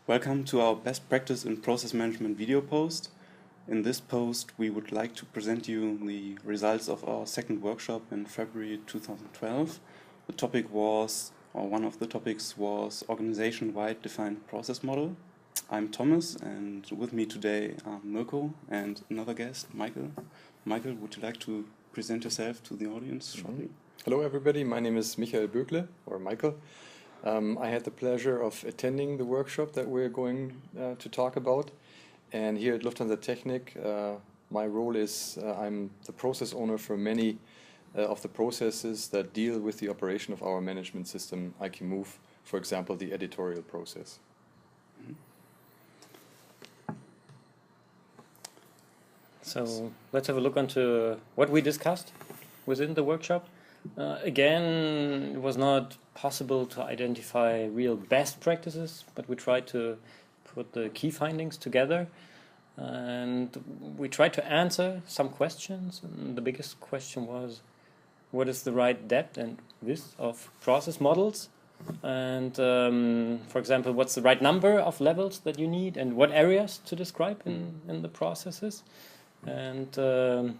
Welcome to our best practice in process management video post. In this post, we would like to present you the results of our second workshop in February 2012. The topic was, or one of the topics was, organization-wide defined process model. I'm Thomas, and with me today are Mirko and another guest, Michael. Michael, would you like to present yourself to the audience shortly? Hello everybody, my name is Michael Böckle, or Michael. I had the pleasure of attending the workshop that we're going to talk about. And here at Lufthansa Technik, my role is I'm the process owner for many of the processes that deal with the operation of our management system, IQmove, for example, the editorial process. So let's have a look onto what we discussed within the workshop. Again, it was not possible to identify real best practices, but we tried to put the key findings together, and we tried to answer some questions. And the biggest question was, what is the right depth and width of process models? And for example, what's the right number of levels that you need, and what areas to describe in the processes? And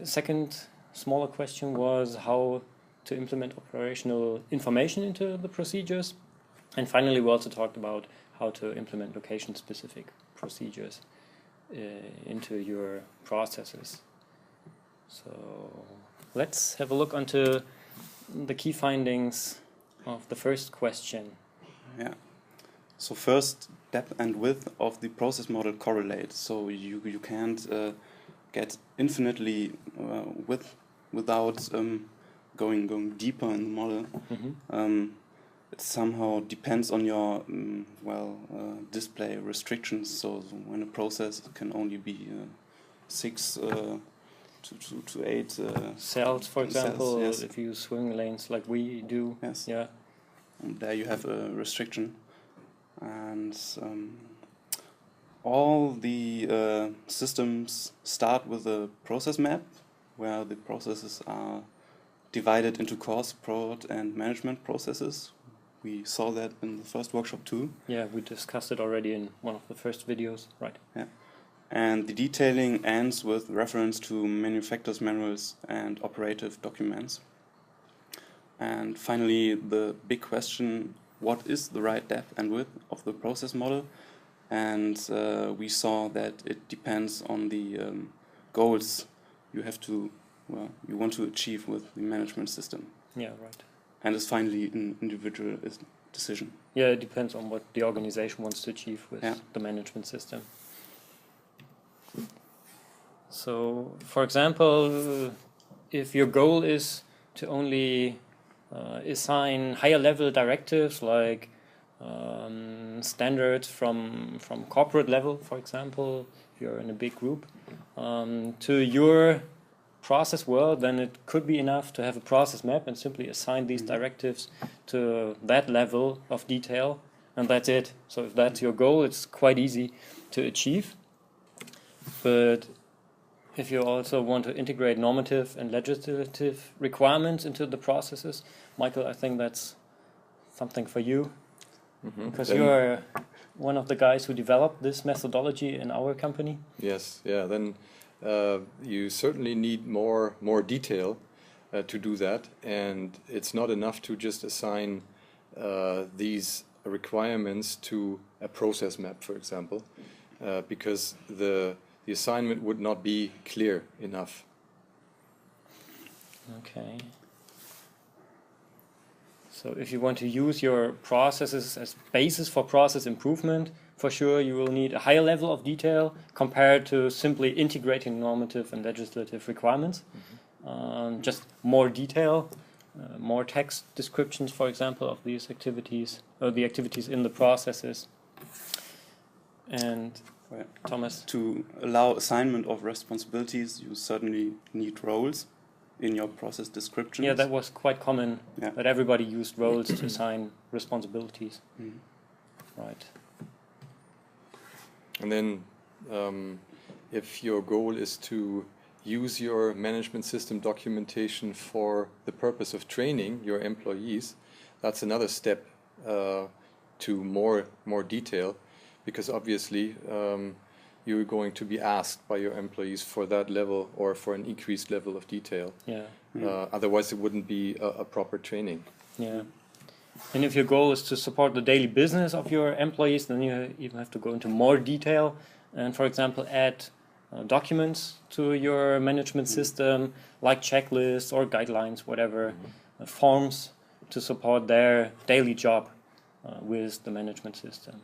second smaller question was how to implement operational information into the procedures. And finally, we also talked about how to implement location-specific procedures into your processes. So let's have a look onto the key findings of the first question. Yeah. So first, depth and width of the process model correlate. So you can't get infinitely width without going deeper in the model. It somehow depends on your display restrictions. So when a process can only be 6 to 8 cells, for example, cells, yes. If you swing lanes like we do, yes. Yeah, And there you have a restriction, and all the systems start with a process map where the processes are divided into core, support, and management processes. We saw that in the first workshop too. Yeah, we discussed it already in one of the first videos, right? Yeah. And the detailing ends with reference to manufacturer's manuals and operative documents. And finally, the big question, what is the right depth and width of the process model? And we saw that it depends on the goals you want to achieve with the management system. Yeah, right. And it's finally an individual decision. Yeah, it depends on what the organization wants to achieve with the management system. So, for example, if your goal is to only assign higher level directives like standards from corporate level, for example, if you're in a big group, to your process world, then it could be enough to have a process map and simply assign these directives to that level of detail, and that's it. So if that's your goal, it's quite easy to achieve. But if you also want to integrate normative and legislative requirements into the processes, Michael, I think that's something for you, because you're one of the guys who developed this methodology in our company. Yes, yeah, then you certainly need more detail to do that, and it's not enough to just assign these requirements to a process map, for example, because the assignment would not be clear enough. Okay. So if you want to use your processes as basis for process improvement, for sure you will need a higher level of detail compared to simply integrating normative and legislative requirements. Just more detail, more text descriptions, for example, of these activities, or the activities in the processes. And Thomas? To allow assignment of responsibilities, you certainly need roles in your process descriptions. Yeah, that was quite common, that everybody used roles to assign responsibilities. Right. And then if your goal is to use your management system documentation for the purpose of training your employees, that's another step to more detail, because obviously you're going to be asked by your employees for that level or for an increased level of detail. Yeah. Otherwise, it wouldn't be a proper training. Yeah. And if your goal is to support the daily business of your employees, then you even have to go into more detail and, for example, add documents to your management system, like checklists or guidelines, whatever, forms to support their daily job with the management system.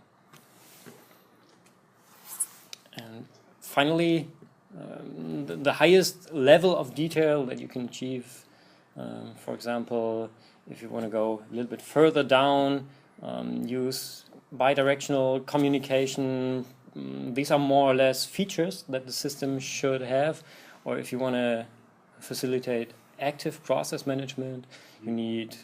And finally, the highest level of detail that you can achieve, for example, if you want to go a little bit further down, use bidirectional communication. These are more or less features that the system should have. Or if you want to facilitate active process management, you need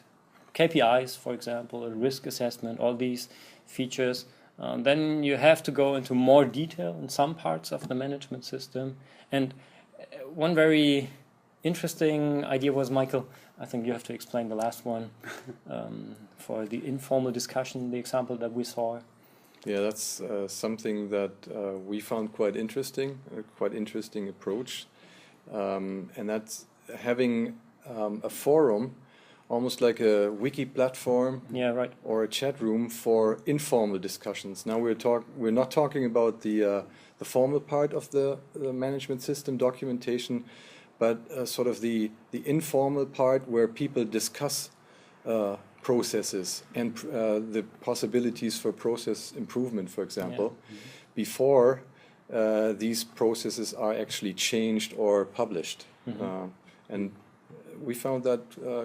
KPIs, for example, a risk assessment, all these features. Then you have to go into more detail in some parts of the management system. And one very interesting idea was, Michael, I think you have to explain the last one, for the informal discussion, the example that we saw. Yeah, that's something that we found quite interesting, a quite interesting approach. And that's having a forum, almost like a wiki platform, Yeah, right. or a chat room for informal discussions. Now we're not talking about the formal part of the management system documentation, but sort of the informal part where people discuss processes and the possibilities for process improvement, for example, before these processes are actually changed or published. And we found that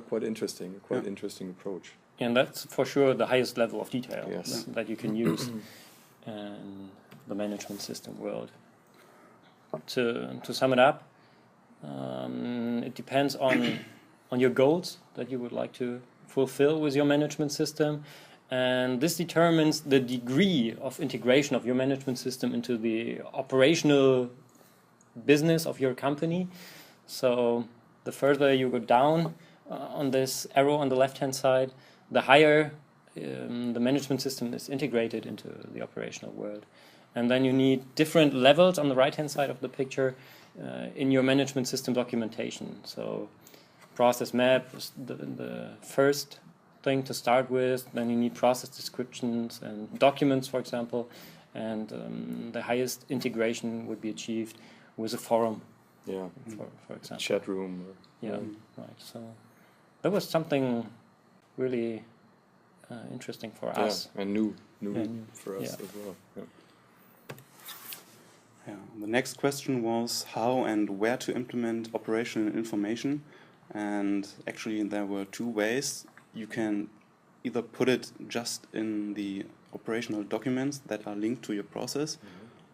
quite interesting, interesting approach. And that's for sure the highest level of detail Yes. that you can use in the management system world. To sum it up, it depends on your goals that you would like to fulfill with your management system, and this determines the degree of integration of your management system into the operational business of your company. So the further you go down on this arrow on the left-hand side, the higher the management system is integrated into the operational world. And then you need different levels on the right-hand side of the picture in your management system documentation. So process map is the first thing to start with. Then you need process descriptions and documents, for example. And the highest integration would be achieved with a forum. Yeah, for example. Chat room. Yeah, right. So that was something really interesting for us. And new new. for us Yeah. as well. Yeah. Yeah. The next question was how and where to implement operational information. And actually there were two ways. You can either put it just in the operational documents that are linked to your process,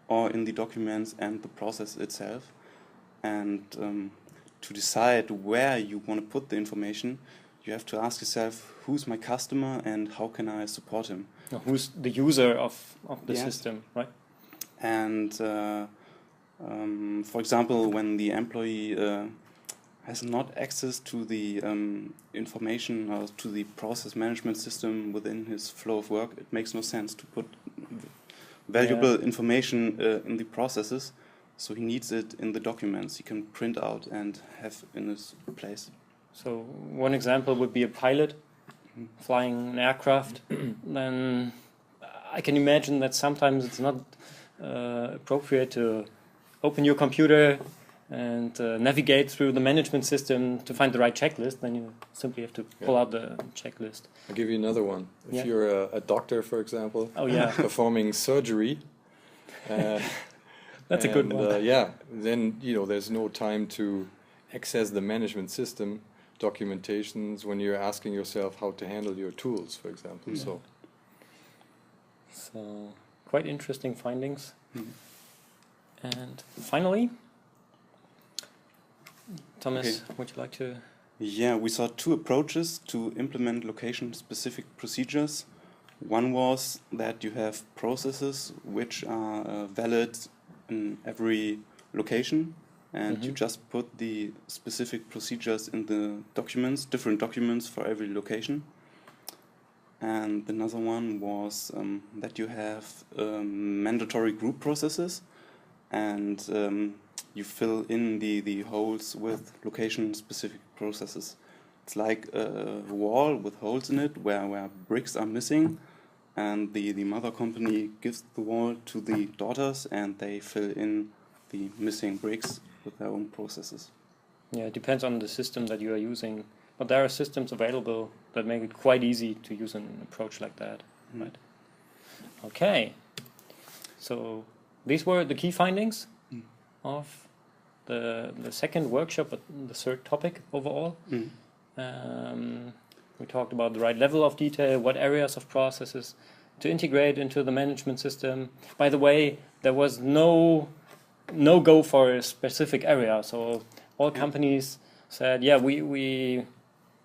or in the documents and the process itself. And to decide where you want to put the information, you have to ask yourself, who's my customer and how can I support him? Who's the user of the Yes. system, right? And for example, when the employee has not access to the information or to the process management system within his flow of work, it makes no sense to put valuable information in the processes. So he needs it in the documents he can print out and have in his place. So one example would be a pilot flying an aircraft. Then I can imagine that sometimes it's not appropriate to open your computer and navigate through the management system to find the right checklist. Then you simply have to pull out the checklist. I'll give you another one. If you're a doctor, for example, performing surgery, that's a good one. Then there's no time to access the management system documentations when you're asking yourself how to handle your tools, for example. So quite interesting findings. And finally, Thomas, would you like to? Yeah, we saw two approaches to implement location-specific procedures. One was that you have processes which are valid in every location, and you just put the specific procedures in the documents, different documents for every location. and another one was that you have mandatory group processes, and you fill in the holes with location-specific processes. It's like a wall with holes in it where bricks are missing, and the mother company gives the wall to the daughters, and they fill in the missing bricks with their own processes. Yeah, it depends on the system that you are using, but there are systems available that make it quite easy to use an approach like that. Right? Okay, so these were the key findings of the second workshop, but the third topic overall. We talked about the right level of detail, what areas of processes to integrate into the management system. By the way, there was no go for a specific area, so all companies said, yeah, we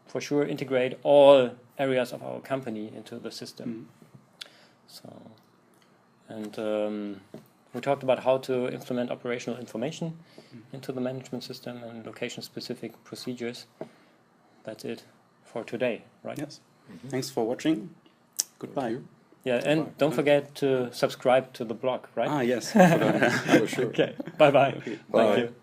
for sure integrate all areas of our company into the system. So, and we talked about how to implement operational information into the management system and location-specific procedures. That's it for today, right? Yes. Thanks for watching. Goodbye. Yeah, and don't forget to subscribe to the blog, right? Ah, yes. For sure. Okay. Bye-bye. Bye. Thank you.